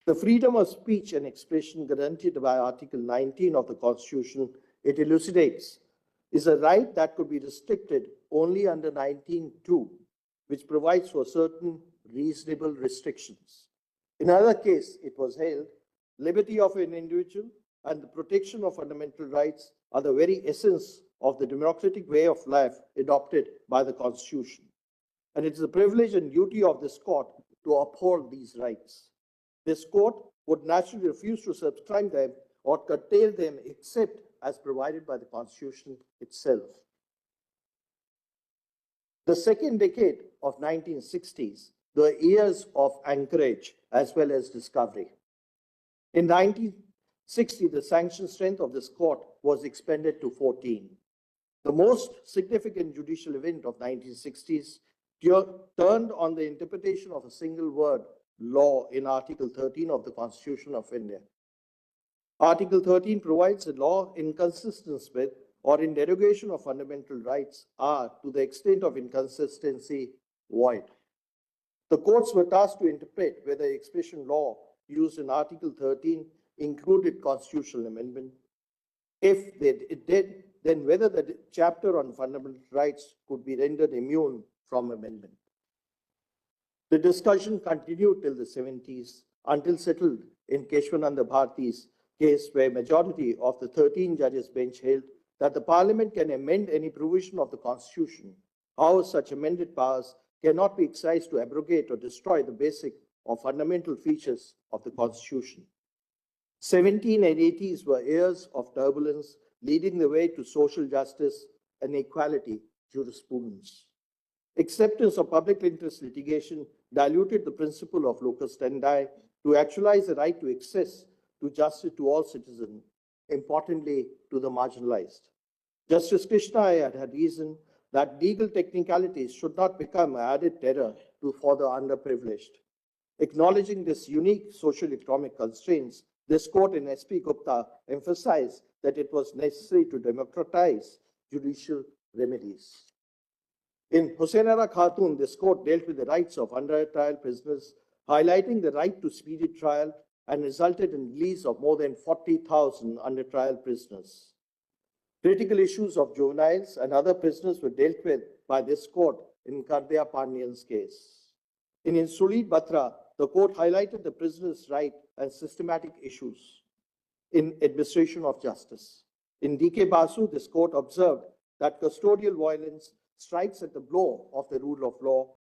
The freedom of speech and expression guaranteed by Article 19 of the Constitution, it elucidates, is a right that could be restricted only under 19(2), which provides for certain reasonable restrictions. In another case, it was held, liberty of an individual and the protection of fundamental rights are the very essence of the democratic way of life adopted by the Constitution. And it is the privilege and duty of this court to uphold these rights. This court would naturally refuse to subscribe them or curtail them except as provided by the Constitution itself. The second decade of 1960s, the years of anchorage as well as discovery. In 1960, the sanction strength of this court was expanded to 14. The most significant judicial event of 1960s turned on the interpretation of a single word, law, in Article 13 of the Constitution of India. Article 13 provides a law inconsistent with or in derogation of fundamental rights are, to the extent of inconsistency, void. The courts were tasked to interpret whether the expression law used in Article 13 included constitutional amendment. If it did, then whether the chapter on fundamental rights could be rendered immune from amendment. The discussion continued till the 70s, until settled in Keshwananda Bharati's case, where majority of the 13 judges bench held that the Parliament can amend any provision of the Constitution. However, such amended powers cannot be exercised to abrogate or destroy the basic or fundamental features of the Constitution. 17 and 80s were years of turbulence, leading the way to social justice and equality jurisprudence. Acceptance of public interest litigation diluted the principle of locus standi to actualize the right to access to justice to all citizens, importantly to the marginalized. Justice Krishna had reasoned that legal technicalities should not become an added terror for the underprivileged. Acknowledging this unique socio-economic constraints, this court in S.P. Gupta emphasized that it was necessary to democratize judicial remedies. In Hussainara Khatun, this court dealt with the rights of under-trial prisoners, highlighting the right to speedy trial and resulted in release of more than 40,000 under-trial prisoners. Critical issues of juveniles and other prisoners were dealt with by this court in Kardia Pandian's case. In Insulit Batra, the court highlighted the prisoner's right and systematic issues in administration of justice. In D.K. Basu, this court observed that custodial violence strikes at the blow of the rule of law